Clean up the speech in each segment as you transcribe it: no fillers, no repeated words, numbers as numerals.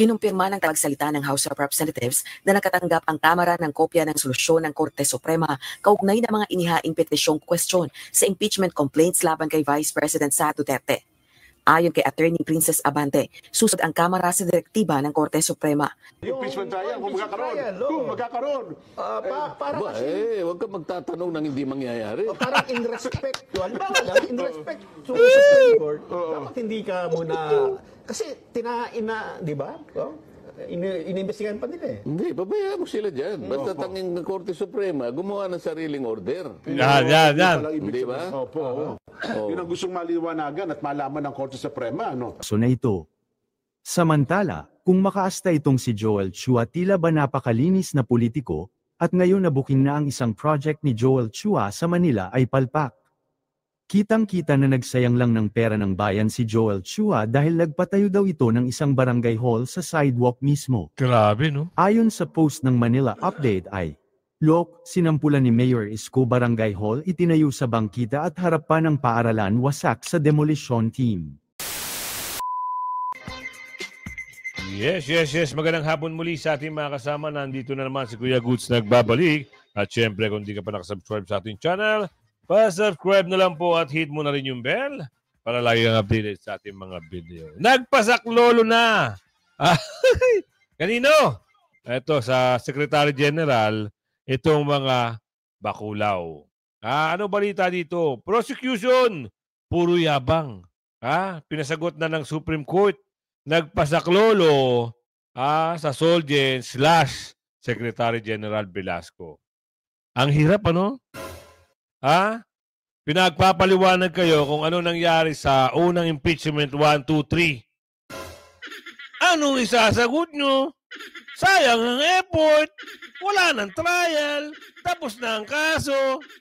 Kinumpirma ng tagapagsalita ng House of Representatives na nakatanggap ang Kamara ng kopya ng solusyon ng Korte Suprema kaugnay ng mga inihaing petisyong kwestiyon sa impeachment complaints laban kay Vice President Sara Duterte. Ayon kay Attorney Princess Abante, susod ang Kamara sa direktiba ng Korte Suprema. Impeachment trial, kung magkakaroon. Para kasi... huwag ka magtatanong ng hindi mangyayari. Parang in respect, in respect to the Supreme Court, dapat hindi ka muna... Kasi di ba? Inimbestigahan pa nila eh. Hindi, pabayaan mo sila dyan. Basta tanging ng Korte Suprema, gumawa ng sariling order. Yan. Di ba? Opo. Yun ang gustong maliwanagan at malaman ng Korte Suprema. So na ito. Samantala, kung makaasta itong si Joel Chua, tila ba napakalinis na politiko, at ngayon nabuking na ang isang project ni Joel Chua sa Manila ay palpak. Kitang-kita na nagsayang lang ng pera ng bayan si Joel Chua dahil nagpatayo daw ito ng isang barangay hall sa sidewalk mismo. Grabe, no? Ayon sa post ng Manila Update ay, Lok, sinampulan ni Mayor Isko Barangay Hall itinayo sa bangkita at harap pa ng paaralan wasak sa demolition team. Yes. Magandang hapon muli sa ating mga kasama. Nandito na naman si Kuya Goods nagbabalik. At syempre, kung di ka pa nakasubscribe sa ating channel, pa-subscribe na lang po at hit mo na rin yung bell para lagi kang updated sa ating mga video. Nagpasaklolo na! Kanino? Ito, sa Secretary General, itong mga bakulaw. Ano balita dito? Prosecution! Puro yabang. Pinasagot na ng Supreme Court. Nagpasaklolo sa Solgen / Secretary General Velasco. Ang hirap, ano? Pinagpapaliwanag kayo kung ano nangyari sa unang impeachment 1, 2, 3. Anong isasagot nyo? Sayang ang effort. Wala nang trial. Tapos na ang kaso.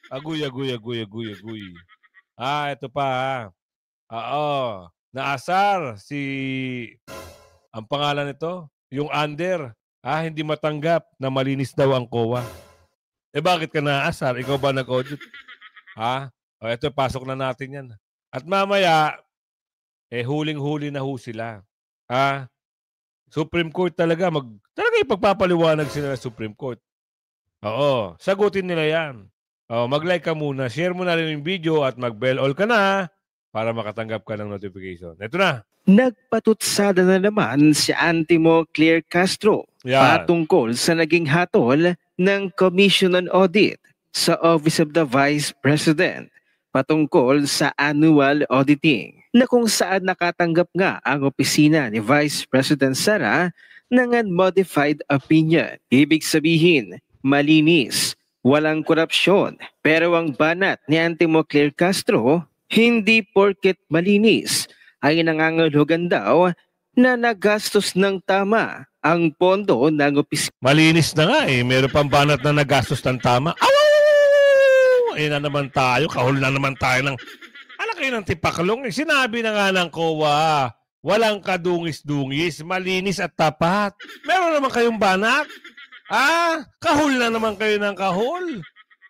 Aguy. Ito pa. Naasar ang pangalan nito, yung under. Hindi matanggap na malinis daw ang COA. Bakit ka naasar? Ikaw ba nag-audit? Ito, pasok na natin yan. At mamaya, huling-huli na ho sila. Supreme Court talaga, talaga ipagpapaliwanag sila ng Supreme Court. Oo, sagutin nila yan. Mag-like ka muna, share mo na rin yung video at mag-bell all ka na para makatanggap ka ng notification. Ito na. Nagpatutsada na naman si Antimo Claire Castro patungkol sa naging hatol ng Commission on Audit sa Office of the Vice President patungkol sa annual auditing na kung saan nakatanggap nga ang opisina ni Vice President Sara ng unmodified opinion. Ibig sabihin, malinis, walang korupsyon. Pero ang banat ni Antimo Claire Castro, hindi porket malinis ay nangangahulugan daw na nagastos ng tama ang pondo ng opisina. Malinis na nga meron pang banat na nagastos ng tama. Na naman tayo, kahul na naman tayo ng kayo ng tipaklong. Sinabi na nga ng COA, walang kadungis-dungis, malinis at tapat. Meron naman kayong banat. Kahul na naman kayo ng kahul.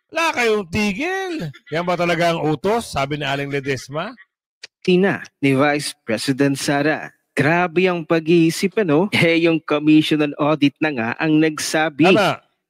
Wala kayong tigil. Yan ba talaga ang utos? Sabi ni Aling Ledesma. Tina ni Vice President Sara. Grabe ang pag-iisip, yung Commission on Audit na nga ang nagsabi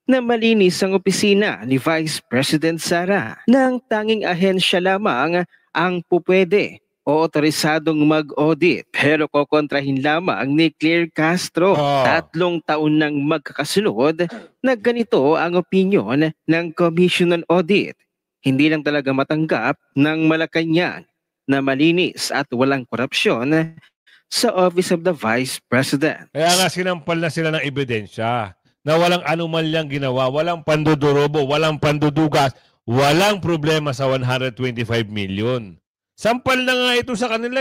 na malinis ang opisina ni Vice President Sara na ang tanging ahensya lamang ang pupwede o otorisadong mag-audit. Pero kokontrahin lamang ni Claire Castro 3 taon nang magkakasunod na ganito ang opinyon ng Commission on Audit. Hindi lang talaga matanggap ng Malacanang na malinis at walang korupsyon sa Office of the Vice President. Kaya nga sinampal na sila ng ebidensya na walang anumalyang ginawa, walang pandudurobo, walang pandudugas, walang problema sa 125 million. Sampal na nga ito sa kanila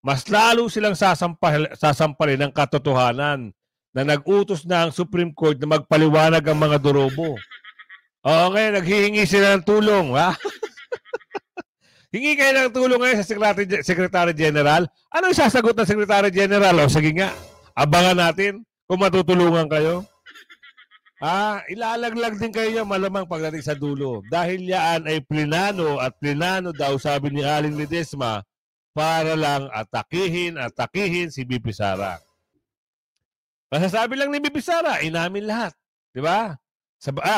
Mas lalo silang sasampalin ng katotohanan na nag-utos na ang Supreme Court na magpaliwanag ang mga durobo. Okay, naghihingi sila ng tulong, Hingi kayo ng tulong ngayon sa Secretary General. Ano yung sasagot ng Secretary General? Sige nga, abangan natin kung matutulungan kayo. Ilalaglag din kayo malamang pagdating sa dulo. Dahil yan ay plinano at plinano daw, sabi ni Aling Ledesma, para lang atakihin si BP Sara. Masasabi lang ni BP Sara, inamin lahat. Di ba?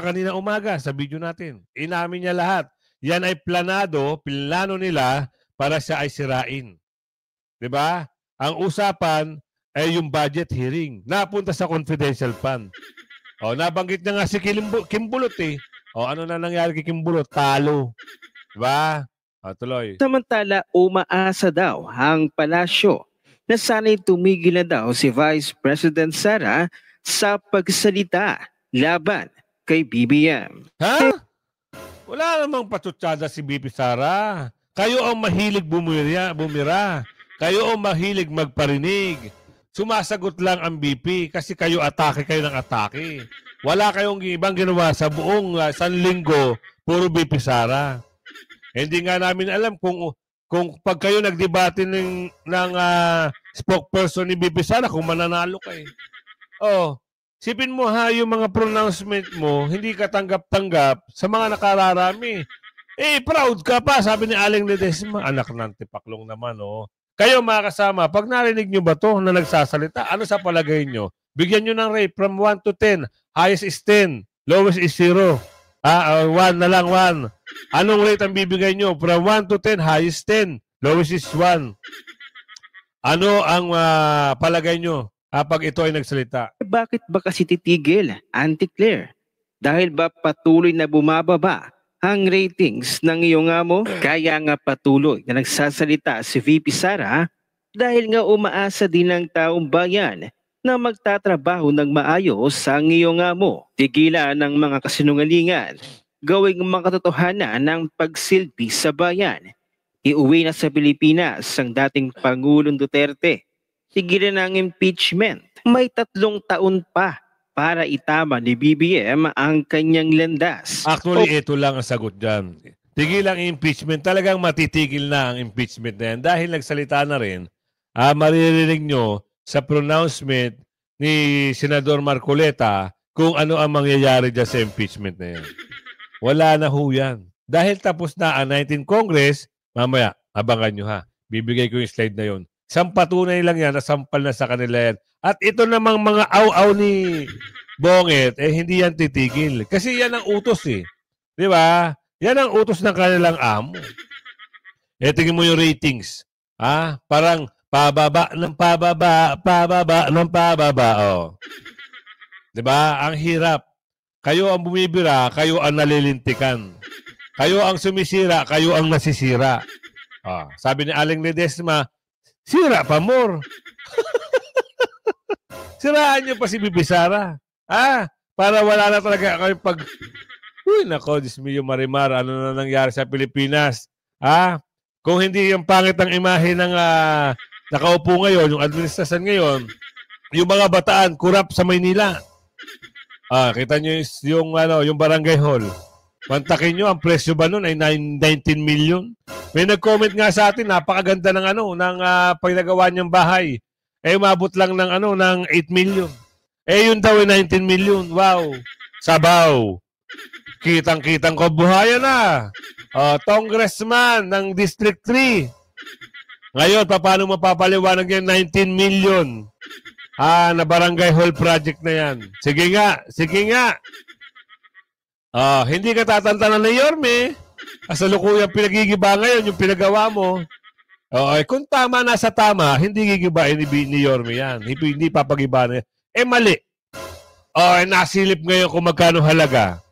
Kanina umaga sa video natin. Inamin niya lahat. Yan ay plano nila para siya ay sirain. Di ba? Ang usapan ay yung budget hearing. Napunta sa confidential fund. O, nabanggit niya nga si Kim Bulot eh. O, ano na nangyari kay Kim Bulot? Talo. Di ba? O, tuloy. Samantala, umaasa daw ang palasyo na sana'y tumigil na daw si Vice President Sara sa pagsalita laban kay BBM. Ha? Wala namang patutsada si BP Sara. Kayo ang mahilig bumira. Kayo ang mahilig magparinig. Sumasagot lang ang BP kasi kayo ng atake. Wala kayong ibang ginawa sa buong sanlinggo, puro BP Sara. Hindi nga namin alam kung pag kayo nagdebate ng spokesperson ni BP Sara, kung mananalo kayo. Oh, sipin mo ha, yung mga pronouncement mo, hindi ka tanggap-tanggap sa mga nakararami. Proud ka pa, sabi ni Aling Ledesma. Anak ng tipaklong naman, oh. Kayo mga kasama, pag narinig nyo ba to na nagsasalita, ano sa palagay nyo? Bigyan nyo ng rate from 1 to 10. Highest is 10, lowest is 0. 1 na lang, 1. Anong rate ang bibigay nyo? From 1 to 10, highest 10, lowest is 1. Ano ang palagay nyo pag ito ay nagsalita? Bakit ba kasi titigil, Auntie Claire? Dahil ba patuloy na bumababa ang ratings ng iyong amo? Kaya nga patuloy na nagsasalita si VP Sara dahil nga umaasa din ng taong bayan na magtatrabaho ng maayos sa iyong amo. Tigilan ng mga kasinungalingan, gawing makatotohanan ng pagsilbi sa bayan. Iuwi na sa Pilipinas ang dating Pangulong Duterte. Tigilan ng impeachment. May 3 taon pa para itama ni BBM ang kanyang landas. Actually, ito lang ang sagot dyan. Tigil ang impeachment. Talagang matitigil na ang impeachment na yan. Dahil nagsalita na rin, maririnig nyo sa pronouncement ni Senador Marcoleta kung ano ang mangyayari dyan sa impeachment na yan. Wala na ho yan. Dahil tapos na ang 19th Congress, mamaya, abangan nyo ha. Bibigay ko yung slide na yon. Sampatunay lang yan, nasampal na sa kanila yan. At ito namang mga aw-aw ni Bonget, hindi yan titigil. Kasi yan ang utos eh. Di ba? Yan ang utos ng kanilang amo. Tingin mo yung ratings. Parang pababa ng pababa. Oh. Di ba? Ang hirap. Kayo ang bumibira, kayo ang nalilintikan. Kayo ang sumisira, kayo ang nasisira. Sabi ni Aling Ledesma, sira pa more. Siraan niyo pa si BP Sara. Para wala na talaga kayo pag... Uy, nako, Diyos mío, Marimar, ano na nangyari sa Pilipinas? Kung hindi yung pangit ang imahe ng nakaupo ngayon, yung administrasyon ngayon, yung mga bataan, kurap sa Maynila. Kita niyo yung barangay hall. Mantakin nyo, ang presyo ba nun ay 19 million? May nag-comment nga sa atin, napakaganda ng pinagawa niyang bahay. Umabot lang ng 8 million. Yun daw ay 19 million. Wow. Sabaw. Kitang-kitang kabuhayan na. Congressman ng District 3. Ngayon, paano mapapaliwanag yung 19 million? Na barangay hall project na yan. Sige nga. Hindi ka tatantanan ni Yorme. Kasalukuyang pinagigiba ngayon yung pinagawa mo. Kung tama nasa tama, hindi gigibain ni Yorme yan. Hindi papagiba na yan. Mali. Nasilip ngayon kung magkano halaga.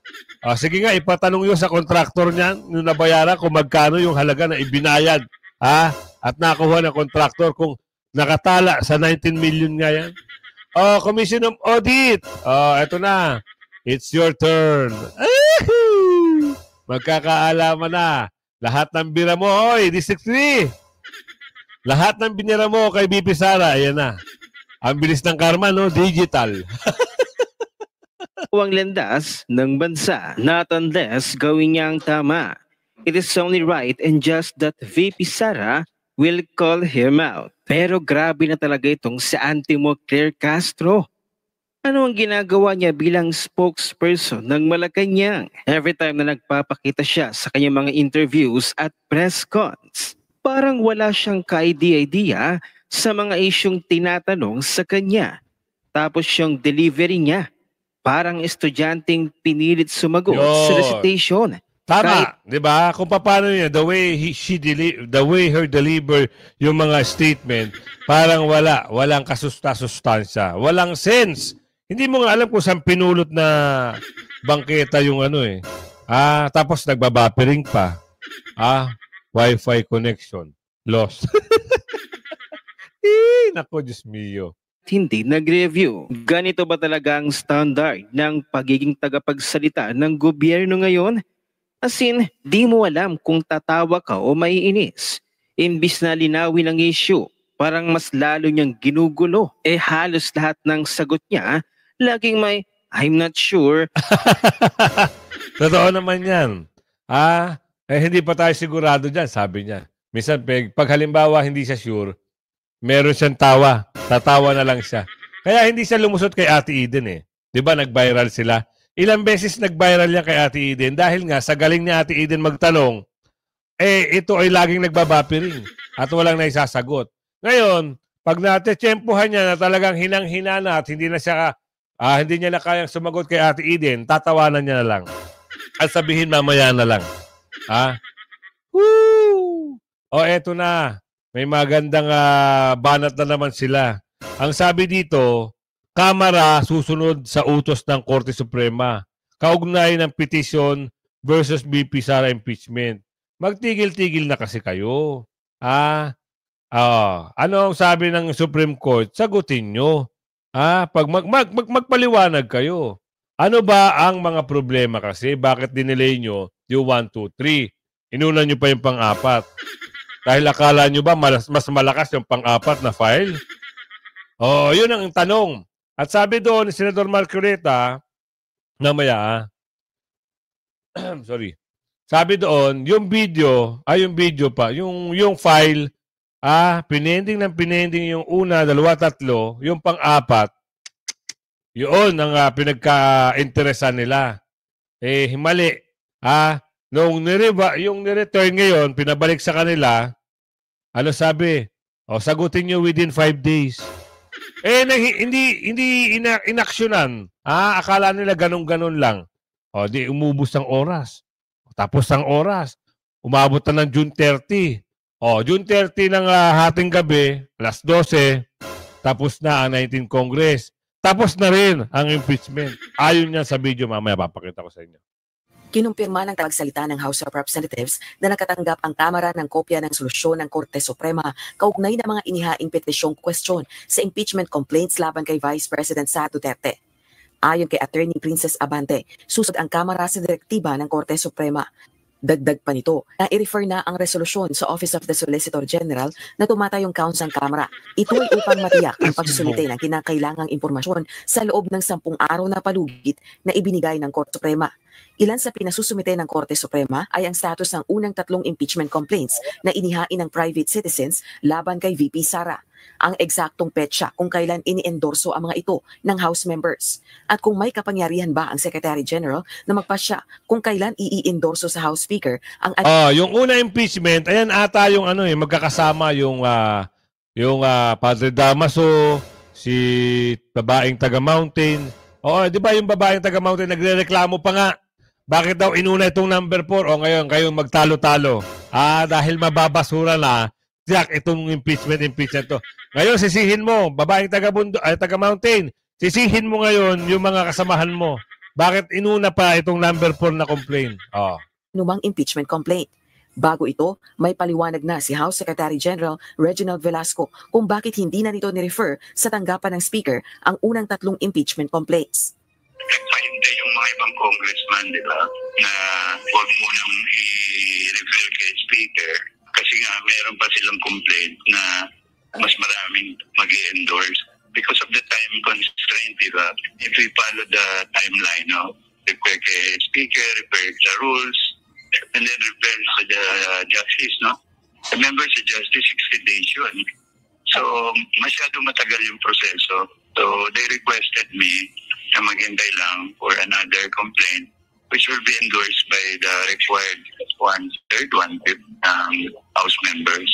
Sige nga, ipatanong yun sa kontraktor niyan, nung nabayaran kung magkano yung halaga na ibinayad. At nakuha ng kontraktor kung nakatala sa 19 million nga yan. Commission of Audit. Eto na. It's your turn. Magkakaalaman na. Lahat ng bira mo, District 3. Lahat ng binira mo kay BP Sara, ayan na. Ang bilis ng karma, no? Digital. Ang landas ng bansa, not unless gawin niya ang tama. It is only right and just that VP Sara will call him out. Pero grabe na talaga itong si Antimo Claire Castro. Ano ang ginagawa niya bilang spokesperson ng Malacanang? Every time na nagpapakita siya sa kanyang mga interviews at press cons, parang wala siyang ka-idea sa mga isyong tinatanong sa kanya. Tapos yung delivery niya, parang estudyanteng pinilit sumagot sa Yun. recitation. Tama, 'di ba? Kung paano niya the way the way her deliver yung mga statement, parang walang kasustansya, walang sense. Hindi mo nga alam kung saan pinulot na bangketa yung ano eh. Tapos nagbabuffering pa. Wi-Fi connection lost. Nako, Diyos mio. Hindi nag-review. Ganito ba talaga ang standard ng pagiging tagapagsalita ng gobyerno ngayon? As in, di mo alam kung tatawa ka o maiinis. Imbis na linawin ang issue, parang mas lalo niyang ginugulo. Halos lahat ng sagot niya, laging may, I'm not sure. Totoo naman yan. Hindi pa tayo sigurado dyan, sabi niya. Minsan, pag halimbawa hindi siya sure, meron siyang tawa. Tatawa na lang siya. Kaya hindi siya lumusot kay Ate Eden eh. Di ba nag-viral sila? Ilang beses nag-viral yan kay Ate Eden dahil nga sa galing ni Ate Eden magtanong, ito ay laging nagbabapiring at walang naisasagot. Ngayon, pag natetsyempohan niya na talagang hinang-hina na at hindi niya na kayang sumagot kay Ate Eden, tatawanan niya na lang. At sabihin mamaya na lang. Woo! Eto na. May magandang banat na naman sila. Ang sabi dito, Kamara susunod sa utos ng Korte Suprema. Kaugnay ng petition versus BP Sara impeachment. Magtigil-tigil na kasi kayo. Ano ang sabi ng Supreme Court? Sagutin nyo. Pag magpaliwanag kayo. Ano ba ang mga problema kasi? Bakit dinelay nyo yung 1, 2, 3? Inuna nyo pa yung pang-4. Dahil akala nyo ba mas malakas yung pang-4 na file? Yun ang tanong. At sabi doon ni Senador Marcoleta, sorry. Sabi doon, yung file, pinending yung 1, 2, 3, yung pang-4, yun ang pinagka-interesan nila. Mali. Nung yung nireturn ngayon, pinabalik sa kanila, ano sabi? Sagutin nyo within 5 days. Hindi inaksyonan. Akala nila ganun-ganun lang. Di umubos ang oras. Tapos ang oras, umabot na ng June 30. June 30 ng hating gabi, alas 12, tapos na ang 19th Congress. Tapos na rin ang impeachment. Ayon niya sa video, mamaya papakita ko sa inyo. Kinumpirma ng tagapagsalita ng House of Representatives na nakatanggap ang Kamara ng kopya ng solusyon ng Korte Suprema kaugnay ng mga inihaing petisyong question sa impeachment complaints laban kay Vice President Sara Duterte. Ayon kay Attorney Princess Abante, susunod ang Kamara sa direktiba ng Korte Suprema. Dagdag pa nito na i-refer na ang resolusyon sa Office of the Solicitor General na tumatayong counts ng Kamara. Ito ay upang matiyak ang pagsusumite ng kinakailangang impormasyon sa loob ng 10 araw na palugit na ibinigay ng Korte Suprema. Ilan sa pinasusumite ng Korte Suprema ay ang status ng unang 3 impeachment complaints na inihain ng private citizens laban kay VP Sara. Ang eksaktong petsa kung kailan ini-endorso ang mga ito ng House members. At kung may kapangyarihan ba ang Secretary General na magpasya kung kailan i-endorso sa House Speaker ang... yung una impeachment, ayan ata yung magkakasama yung Padre Damaso, si babaeng taga-Mountain. Di ba yung babaeng taga-Mountain nagrereklamo pa nga? Bakit daw inuna itong number 4? Ngayon kayo magtalo-talo. Dahil mababasura na, itong impeachment to. Ngayon, sisihin mo, babaeng taga-Mountain, sisihin mo ngayon yung mga kasamahan mo. Bakit inuna pa itong number 4 na complaint? Numang impeachment complaint. Bago ito, may paliwanag na si House Secretary General Reginald Velasco kung bakit hindi na nito ni-refer sa tanggapan ng Speaker ang unang 3 impeachment complaints. Nagpahintay yung mga ibang congressman, di ba, na huwag munang i-refer kay Speaker kasi nga meron pa silang complaint na mas maraming mag-i-endorse because of the time constraint, di ba? If we follow the timeline, refer kay Speaker, refer sa rules, and then refer sa justice, The members sa justice, 60 days yun. So, masyado matagal yung proseso. So, they requested me na maghintay lang for another complaint which will be endorsed by the required 1/3, 1/5 House members.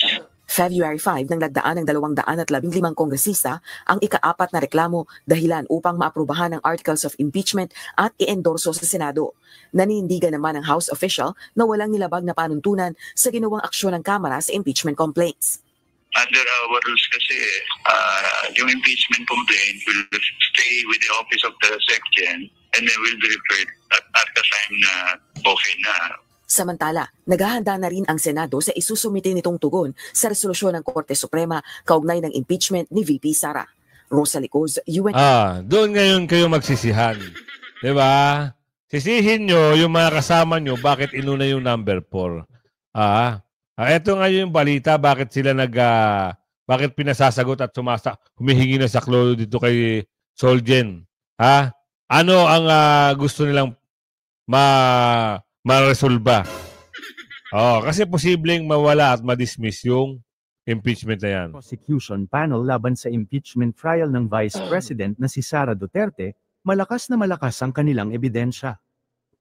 February 5 nang nagdaan ng 215 kongresista ang ika-4 na reklamo dahilan upang maaprubahan ang Articles of Impeachment at i-endorso sa Senado. Naninindigan naman ang House official na walang nilabag na panuntunan sa ginawang aksyon ng Kamara sa impeachment complaints. Under our rules kasi, yung impeachment complaint will stay with the office of the SecGen and then will be referred at the time na okay na. Samantala, naghahanda na rin ang Senado sa isusumite nitong tugon sa resolusyon ng Korte Suprema kaugnay ng impeachment ni VP Sara. Rosa Licoz, UN. Doon ngayon kayo magsisihan. Diba? Sisihin nyo yung mga kasama nyo bakit inuna yung number 4. Ito nga yung balita bakit sila bakit pinasasagot at humihingi na saklolo dito kay Solgen. Ano ang gusto nilang ma-resolba? Kasi posibleng mawala at ma-dismiss yung impeachment na yan. Prosecution panel laban sa impeachment trial ng Vice President na si Sara Duterte, malakas na malakas ang kanilang ebidensya.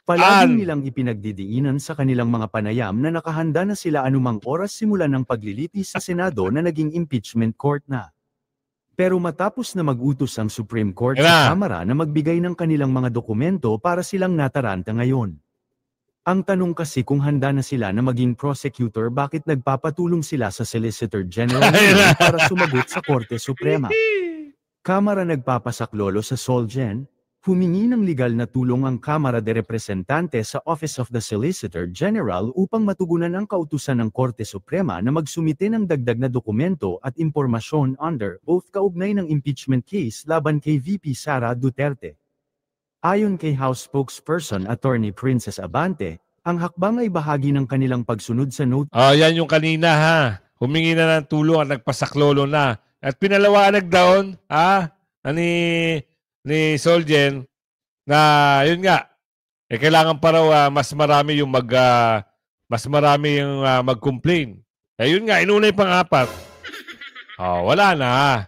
Palaging nilang ipinagdidiinan sa kanilang mga panayam na nakahanda na sila anumang oras simula ng paglilitis sa Senado na naging impeachment court na. Pero matapos na mag-utos ang Supreme Court sa Kamara na magbigay ng kanilang mga dokumento para silang nataranta ngayon. Ang tanong kasi kung handa na sila na maging prosecutor, bakit nagpapatulong sila sa Solicitor General para sumagot sa Korte Suprema? Kamara nagpapasaklolo sa Solgen. Humingi ng legal na tulong ang Kamara de Representante sa Office of the Solicitor General upang matugunan ang kautusan ng Korte Suprema na magsumite ng dagdag na dokumento at impormasyon under oath kaugnay ng impeachment case laban kay VP Sara Duterte. Ayon kay House spokesperson Attorney Princess Abante, ang hakbang ay bahagi ng kanilang pagsunod sa note. Yan yung kanina Humingi na ng tulong at nagpasaklolo na. At pinalawanag daon ni Solgen na yun nga kailangan pa raw mas marami yung mag-complain. Yun nga inuna yung pang-4. Wala na.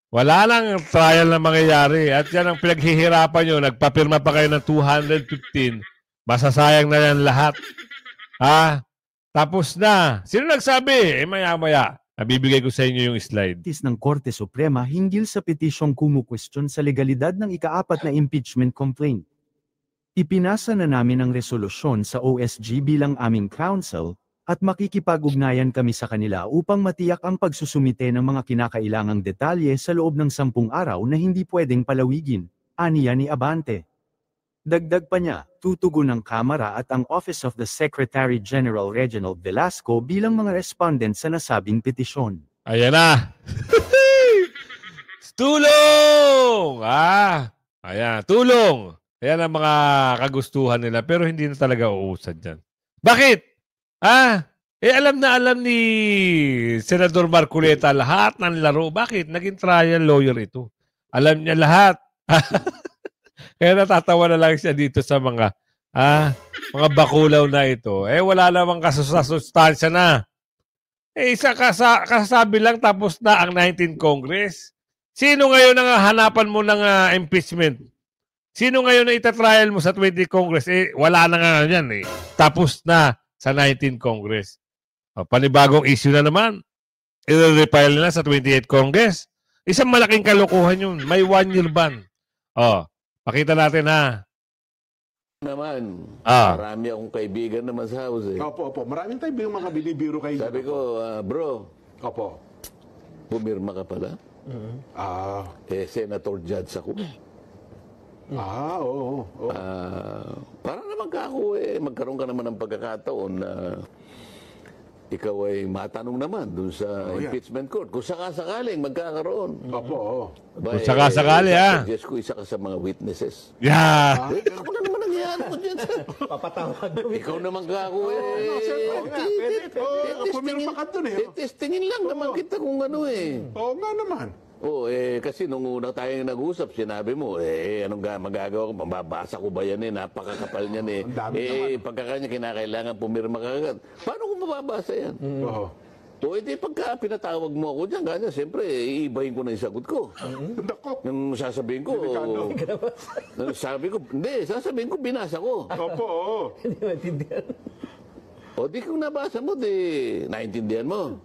Wala lang trial na mangyayari at yan ang pinaghihirapan nyo. Nagpapirma pa kayo ng 215. Masasayang na yan lahat. Tapos na. Sino nagsabi? Maya-maya. Nabibigay ko sa inyo yung slide. Ng Korte Suprema hinggil sa petisyong kumukwestiyon sa legalidad ng ika-4 na impeachment complaint. Ipinasa na namin ang resolusyon sa OSG bilang aming counsel at makikipag-ugnayan kami sa kanila upang matiyak ang pagsusumite ng mga kinakailangang detalye sa loob ng 10 araw na hindi pwedeng palawigin, aniya ni Abante. Dagdag pa niya, tutugon ng Kamara at ang Office of the Secretary General Reginald Velasco bilang mga respondent sa nasabing petisyon. Ayan na! Tulong! Ayan, tulong! Ayan ang mga kagustuhan nila pero hindi na talaga uusad dyan. Bakit? Alam na alam ni Senador Marcoleta lahat ng laro. Bakit? Naging trial lawyer ito. Alam niya lahat. Kaya natatawa na lang siya dito sa mga bakulaw na ito. Wala namang kasustansya na. Isa kasabi lang tapos na ang 19th Congress. Sino ngayon ang hanapan mo ng impeachment? Sino ngayon na itatrial mo sa 20th Congress? Wala na nga yan Tapos na sa 19th Congress. Panibagong issue na naman. I-refile nila sa 28th Congress. Isang malaking kalokohan yun. May 1-year ban. Pakita natin naman. Marami akong kaibigan naman sa house Opo. Maraming tayo yung mga binibiro kayo. Sabi ko, bro. Opo. Pumirma ka pala? Senator Judge ako. Oo. Para naman ka ako magkaroon ka naman ng pagkakataon na ikaw ay matanong naman dun sa impeachment court. Kung sakasakaling magkakaroon. Opo. Kung sakasakali Suggest ko isa ka sa mga witnesses. Ako na naman nangyayari ko dyan. Papatawag. Ikaw naman ka ako Pumirma ka dun testingin lang naman kita kung ano Oo nga naman. Kasi nung una tayong nag-usap, sinabi mo, anong magagawa ko? Mababasa ko ba yan Napakakapal niyan pagkakanya kinakailangan pumirma ka agad. Paano ko mababasa yan? Pagka pinatawag mo ako dyan, ganyan, siyempre, iibahin ko na yung sagot ko. Nung sasabihin ko, sasabihin ko, binasa ko. Opo. Hindi maintindihan. Di kung nabasa mo, naintindihan mo.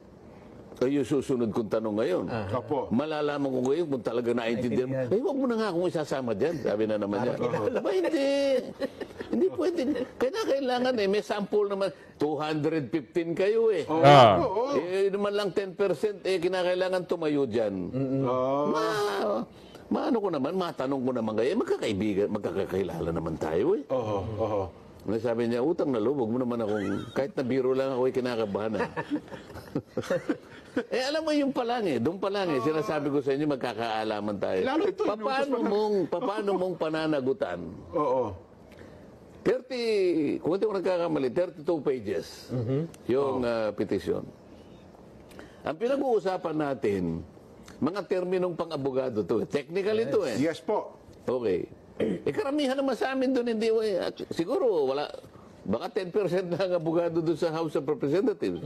yung susunod kong tanong ngayon. Opo. Malalaman ko ngayon kung talaga naintindihan mo. Eh, huwag mo na nga akong isasama dyan. Sabi na naman niya. Ba, hindi. Hindi pwede. Kailangan eh. May sample naman. 215 kayo eh. Eh, naman lang 10%. Eh, kinakailangan tumayo dyan. Maano ko naman, matanong ko naman kayo. Eh, magkakaibigan, magkakakilala naman tayo eh. Sabi niya, utang na loob, huwag mo naman akong, kahit na biro lang ako, kinakabahan. Eh, alam mo yung pa lang eh, doon pa lang eh, sinasabi ko sa inyo, magkakaalaman tayo. Lalo ito, Paano mong pananagutan? 30, kung hindi ko nagkakamali, 32 pages yung petisyon. Ang pinag-uusapan natin, mga terminong pang-abogado to. Technical ito eh. Yes po. Okay. Eh, karamihan naman sa amin doon, hindi, siguro, wala, baka 10% na ang abogado doon sa House of Representatives.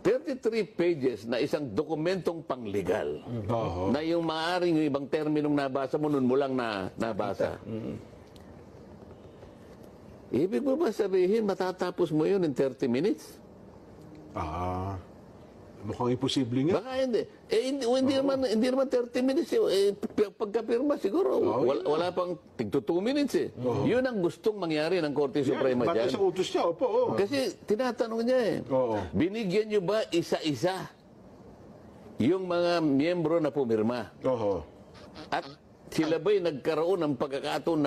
33 pages na isang dokumentong panglegal. Na yung maaaring yung ibang terminong nabasa mo, nun mo lang nabasa. Ibig mo ba sabihin, matatapos mo yun in 30 minutes? Mukhang imposible nga. Baka hindi. Eh, hindi naman 30 minutes. Eh, pagkapirma siguro, wala pang tigto 2 minutes eh. Yun ang gustong mangyari ng Korte Suprema dyan. Bakit sa utos niya? Opo. Kasi tinatanong niya eh. Binigyan niyo ba isa-isa yung mga miyembro na pumirma? At sila ba'y nagkaroon ng pagkakataon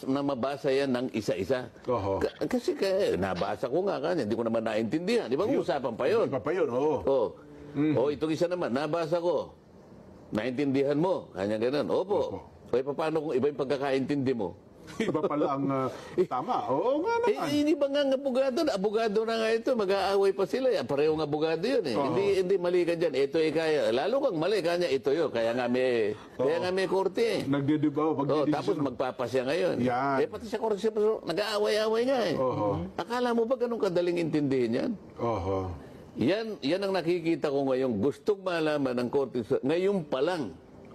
na mabasa yan ng isa-isa? Kasi nabasa ko nga kanya, hindi ko naman naintindihan. Di ba usapan pa yun? Itong isa naman, nabasa ko. Naintindihan mo? Kanya ganun. Opo. Paano kung iba yung pagkakaintindi mo? Iba pala ang tama. Oo nga naman. Hindi ba nga abogado na nga ito, mag-aaway pa sila. Pareho ng abogado yun eh. Hindi mali ka dyan. Ito eh kaya. Lalo kang mali, kanya ito yun. Kaya nga may korte eh. Nagdidibaw. Tapos magpapasya ngayon. Eh pati sa korte, nag-aaway-aaway nga eh. Akala mo ba ganun kadaling intindihin yan? Yan ang nakikita ko ngayon. Gustong malaman ng korte ngayon pa lang.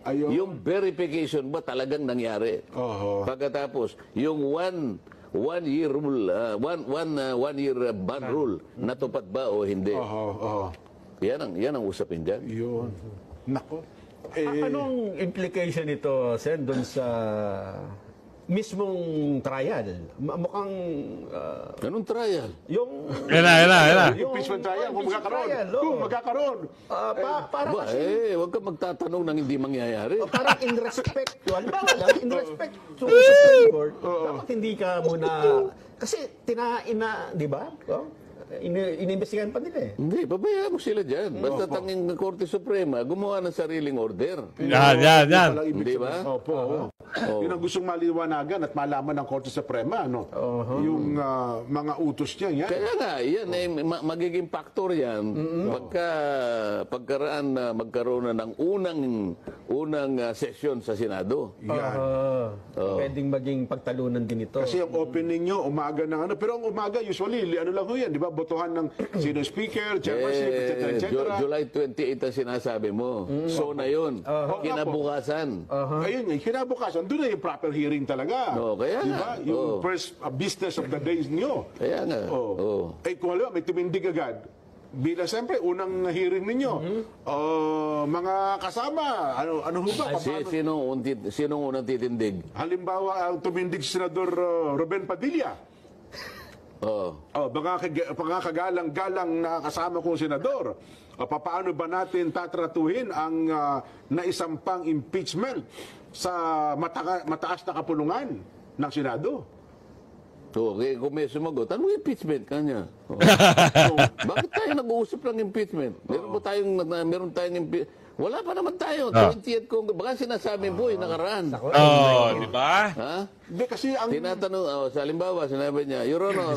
Yung verification ba talagang nangyari? Pagkatapos, yung one year rule, one year ban rule, natupad ba o hindi? Yan ang usapin dyan. Yun. Nako. Anong implication nito, Sen, doon sa mismong trial? Mukhang... Anong trial? Yung... Yung impeachment trial, kung magkakaroon. Para kasi... Huwag ka magtatanong ng hindi mangyayari. Parang in respect, in respect to the Supreme Court, dapat hindi ka muna... Kasi di ba? Inimbestigahan pa nila eh. Hindi, pabayaan mo sila dyan. Basta tanging Korte Suprema, gumawa ng sariling order. Yan. Hindi ba? Yun ang gustong maliwanagan at malaman ng Korte Suprema, no? Yung mga utos niya, yan. Kaya nga, yan eh, magiging factor yan pagkaraan na magkaroon na ng unang session sa Senado. Pwedeng maging pagtalunan din ito. Kasi ang opening nyo, umaga ng pero ang umaga, usually, ano lang ho yan, di ba? Botohan ng sino speaker, chairmanship, etc. July 28 ang sinasabi mo. So na yun. Kinabukasan. Ayun, kinabukasan. Doon na yung proper hearing talaga. Kaya diba? nga. Yung first business of the day nyo. Kaya nga. Eh kung halimbawa, may tumindig agad. Bilang siyempre, unang hearing ninyo. Mga kasama, ano ho ba? Sinong unang titindig? Halimbawa, ang tumindig si Senador Ruben Padilla. Mga kagalang-galang na kasama kong senador. Paano ba natin tatratuhin ang naisampang impeachment sa mataas na kapulungan ng Senado? Okay, kung may sumagot, anong impeachment kanya? Bakit tayo nag-uusap ng impeachment? Meron tayong impeachment. Wala pa naman tayo. 20th Congress. Baka sinasabi po, nakaraan. Di ba? Hindi kasi ang... Tinatanong, sa halimbawa, sinabi niya, Your Honor,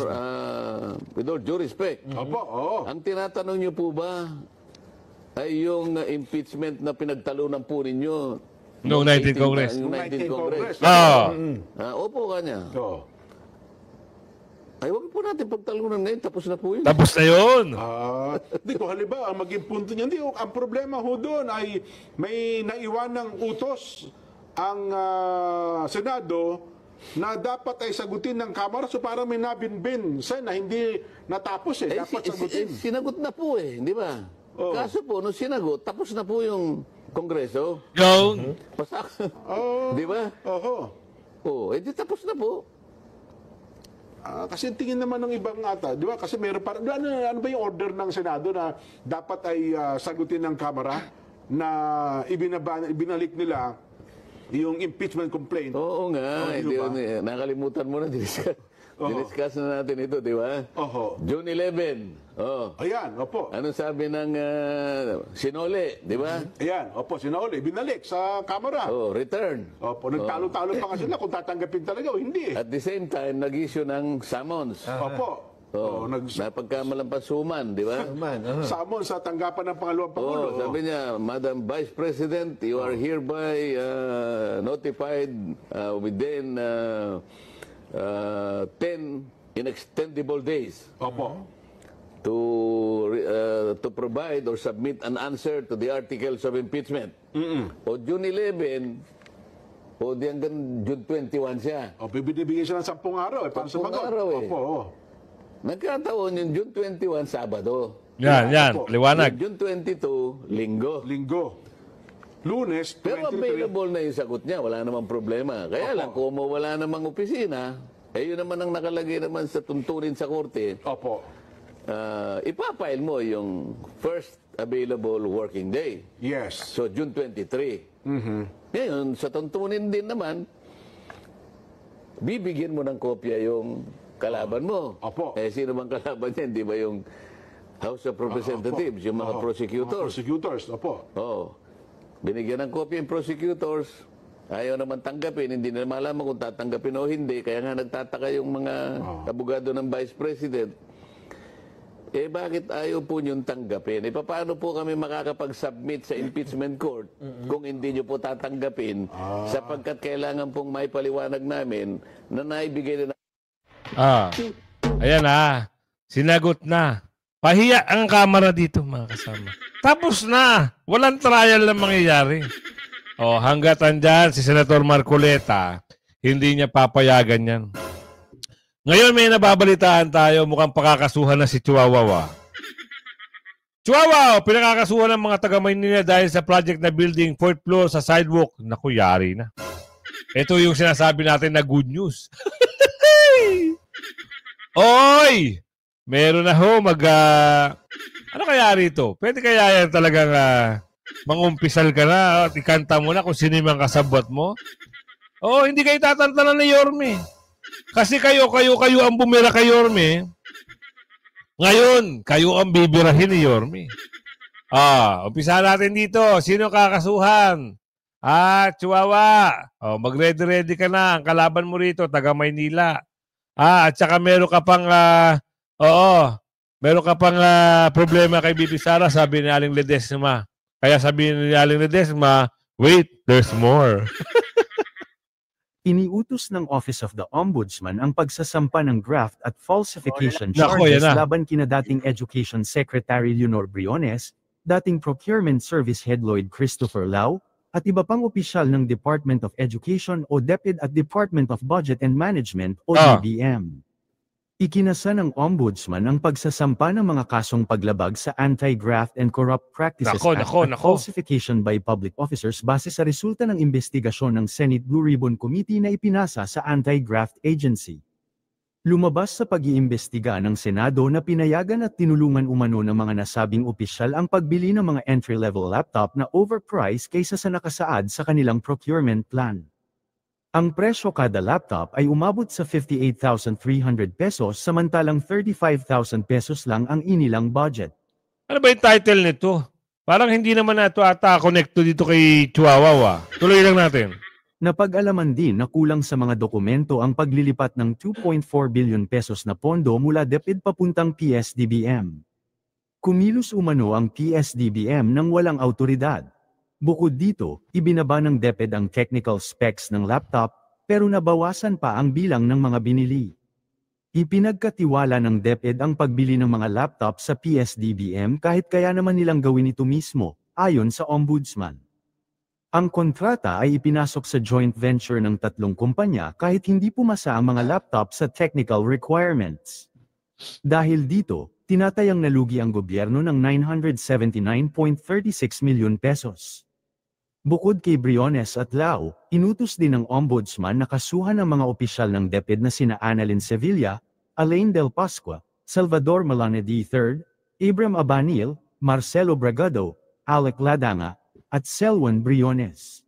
with all due respect, ang tinatanong niyo po ba ay yung impeachment na pinagtalunan po ninyo noong 19th Congress. Noong 19th Congress. Opo kanya. Ay, huwag po natin pagtalunan ngayon. Tapos na po yun. Tapos na yun. Hindi ko halimbawa, ang maging punto niya, ang problema ho doon ay may naiwan ng utos ang Senado na dapat ay sagutin ng Kamara. So parang may nabinbin na hindi natapos dapat sagutin. Sinagot na po di ba? Kaso po, nung sinagot, tapos na po yung Kongreso. Yung Pasak. Oo. Di ba? Oho. Oo, edi tapos na po. Kasi tingin naman ng ibang ata, di ba? Kasi meron parang, ano ba yung order ng Senado na dapat ay sagutin ng Kamara na ibinalik nila yung impeachment complaint? Oo nga, Di ba? nakalimutan mo na, diniscuss na natin ito, di ba? Oho. June 11. Oh. Ayan, opo. Anong sabi ng Sinole, di ba? Ayan, opo, sinauli, binalik sa Kamara. Oh, return. Opo, nagtalo-talo pa nga sila kung tatanggapin talaga o hindi. At the same time, nag-issue ng summons. Opo. Oh, napagkamalampasuman, di ba? Samon sa tanggapan ng pangalawang Pangulo. Oh, sabi niya, Madam Vice President, you are hereby notified within 10 inextendable days. Opo. To provide or submit an answer to the articles of impeachment. O June 11, o di hanggang June 21 siya. O, bibigyan siya ng 10 araw para 10 sumagot. araw eh. Opo. Nagkataon yung June 21, Sabado. yan, Opo. liwanag. June 22, Linggo. Linggo. Lunes, Pero 23. available na yung sagot niya, wala namang problema. Kaya lang, kung wala namang opisina, yun naman ang nakalagay naman sa tuntunin sa korte. Opo. Ipapile mo yung first available working day. Yes. So, June 23. Ngayon, sa tuntunin din naman, bibigyan mo ng kopya yung kalaban mo. Opo. Sino bang kalaban niya? Hindi ba yung House of Representatives, yung mga prosecutors? Prosecutors, opo. Oo. Binigyan ng kopya yung prosecutors. Ayaw naman tanggapin, hindi na malaman kung tatanggapin o hindi. Kaya nga nagtataka yung mga abogado ng Vice President. Bakit ayaw po niyong tanggapin? Paano po kami makakapag-submit sa impeachment court kung hindi niyo po tatanggapin sapagkat kailangan pong may paliwanag namin na naibigay na... Ayan sinagot na. Pahiya ang Kamara dito, mga kasama. Tapos na. Walang trial na mangyayari. Hanggat andyan si Senator Marcoleta, hindi niya papayagan yan. Ngayon may nababalitaan tayo, mukhang pakakasuhan na si Chihuahua. Chihuahua, pinakakasuhan ng mga taga-Maynila dahil sa project na building 4th floor sa sidewalk. Naku, yari na. Ito yung sinasabi natin na good news. Oy! Meron na ano kaya rito? Pwede kaya yan talagang mangumpisal ka na at ikanta mo na kung sino yung kasabot mo? Hindi kayo tatantanan ni Yorme. Kasi kayo ang bumira kay Yorme. Ngayon, kayo ang bibirahin ni Yorme. Umpisa natin dito. Sino kakasuhan? Chihuahua. Mag-ready ka na. Ang kalaban mo rito, taga Maynila. At saka meron ka pang, problema kay Bibi Sara, sabi ni Aling Ledesma. Kaya sabi ni Aling Ledesma, wait, there's more. Iniutos ng Office of the Ombudsman ang pagsasampa ng graft at falsification charges laban kina dating Education Secretary Leonor Briones, dating Procurement Service Head Lloyd Christopher Lau, at iba pang opisyal ng Department of Education o DepEd at Department of Budget and Management o DBM. Ikinasa ng Ombudsman ang pagsasampa ng mga kasong paglabag sa Anti-Graft and Corrupt Practices Act at falsification by public officers base sa resulta ng investigasyon ng Senate Blue Ribbon Committee na ipinasa sa Anti-Graft Agency. Lumabas sa pag-iimbestiga ng Senado na pinayagan at tinulungan umano ng mga nasabing opisyal ang pagbili ng mga entry-level laptop na overpriced kaysa sa nakasaad sa kanilang procurement plan. Ang presyo kada laptop ay umabot sa 58,300 pesos samantalang 35,000 pesos lang ang inilang budget. Ano ba yung title nito? Parang hindi naman na ito ata connecto dito kay Chihuahua. Tuloy lang natin. Napag-alaman din na kulang sa mga dokumento ang paglilipat ng 2.4 billion pesos na pondo mula DepEd papuntang PSDBM. Kumilos umano ang PSDBM ng walang autoridad. Bukod dito, ibinaba ng DepEd ang technical specs ng laptop, pero nabawasan pa ang bilang ng mga binili. Ipinagkatiwala ng DepEd ang pagbili ng mga laptop sa PSDBM kahit kaya naman nilang gawin ito mismo, ayon sa Ombudsman. Ang kontrata ay ipinasok sa joint venture ng 3 kumpanya kahit hindi pumasa ang mga laptop sa technical requirements. Dahil dito, tinatayang nalugi ang gobyerno ng 979.36 milyon pesos. Bukod kay Briones at Lao, inutos din ng Ombudsman na kasuhan ang mga opisyal ng DepEd na sina Annalyn Sevilla, Alain Del Pascua, Salvador Malana III, Abram Abanil, Marcelo Bragado, Alec Ladanga, at Selwyn Briones.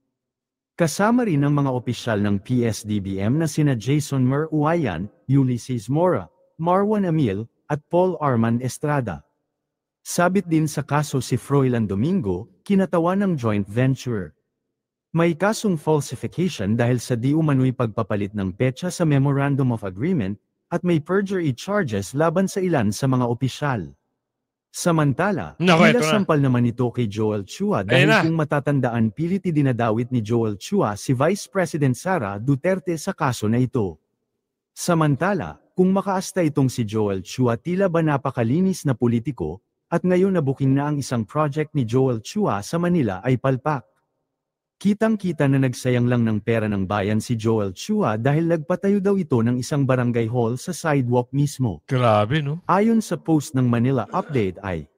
Kasama rin ang mga opisyal ng PSDBM na sina Jason Mer Uwayan, Ulysses Mora, Marwan Amil, at Paul Armand Estrada. Sabit din sa kaso si Froilan Domingo, kinatawan ng joint venture. May kasong falsification dahil sa di umano'y pagpapalit ng petsa sa Memorandum of Agreement, at may perjury charges laban sa ilan sa mga opisyal. Samantala, sampal naman ito kay Joel Chua dahil kung matatandaan pilit dinadawit ni Joel Chua si Vice President Sara Duterte sa kaso na ito. Samantala, kung makaasta itong si Joel Chua tila ba napakalinis na politiko, at ngayon nabuking na ang isang project ni Joel Chua sa Manila ay palpak. Kitang-kita na nagsayang lang ng pera ng bayan si Joel Chua dahil nagpatayo daw ito ng isang barangay hall sa sidewalk mismo. Grabe, no? Ayon sa post ng Manila Update ay,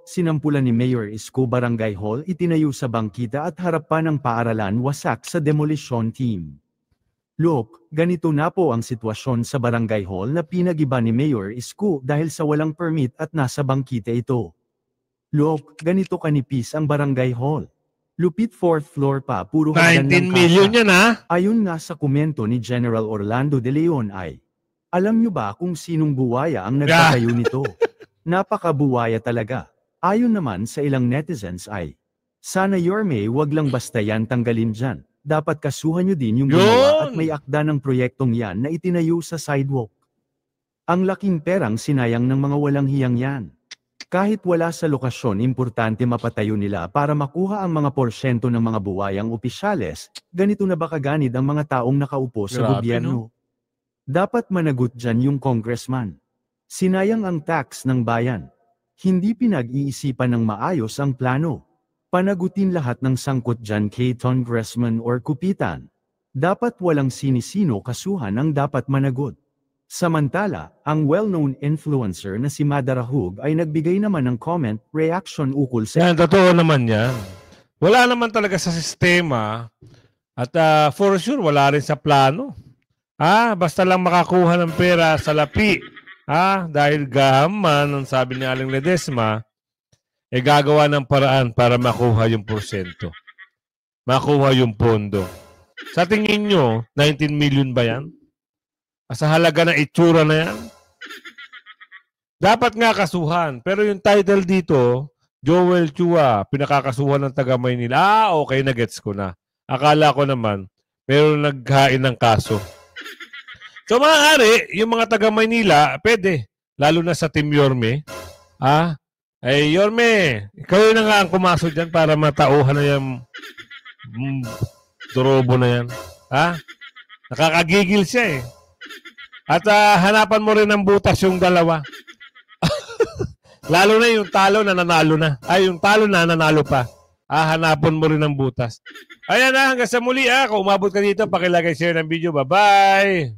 sinampulan ni Mayor Isko Barangay Hall itinayo sa bangkita at harap pa ng paaralan wasak sa demolition team. Ganito na po ang sitwasyon sa Barangay Hall na pinag-iba ni Mayor Isko dahil sa walang permit at nasa bangkita ito. Ganito kanipis ang Barangay Hall. Lupit 4th floor pa, puro hagdan ng 19 million yan ha? Ayon nga sa komento ni General Orlando De Leon ay, alam nyo ba kung sinong buwaya ang nagpatayo nito? Napakabuwaya talaga. Ayon naman sa ilang netizens ay, sana Yorme wag lang basta yan tanggalin dyan. Dapat kasuhan nyo din yung gumawa at may akda ng proyektong yan na itinayo sa sidewalk. Ang laking perang sinayang ng mga walang hiyang yan. Kahit wala sa lokasyon importante mapatayo nila para makuha ang mga porsyento ng mga buwayang opisyales, ganito na ba kaganid ang mga taong nakaupo sa gobyerno? Dapat managot dyan yung congressman. Sinayang ang tax ng bayan. Hindi pinag-iisipan ng maayos ang plano. Panagutin lahat ng sangkot dyan kay congressman or kupitan. Dapat walang sinisino kasuhan ang dapat managot. Samantala, ang well-known influencer na si Madarahug ay nagbigay naman ng comment, reaction ukol sa... Yan, totoo naman yan. Wala naman talaga sa sistema at for sure wala rin sa plano. Basta lang makakuha ng pera sa lapi. Dahil gahaman, ang sabi ni Aling Ledesma, gagawa ng paraan para makuha yung porsyento. Makuha yung pondo. Sa tingin nyo, 19 million ba yan? Sa halaga ng itsura na yan? Dapat nga kasuhan. Pero yung title dito, Joel Chua, pinakakasuhan ng taga Maynila. Okay, na-gets ko na. Akala ko naman, meron naghain ng kaso. So maaari, yung mga taga Maynila, pwede. Lalo na sa Team Yorme. Yorme, ikaw na nga ang kumaso dyan para matauhan na yung turobo na yan. Nakakagigil siya eh. At hanapan mo rin ng butas yung dalawa. Lalo na yung talo na nanalo na. Yung talo na nanalo pa. Hanapan mo rin ng butas. Ayan na, hanggang sa muli. Kung umabot ka dito, pakilagay share ng video. Bye-bye!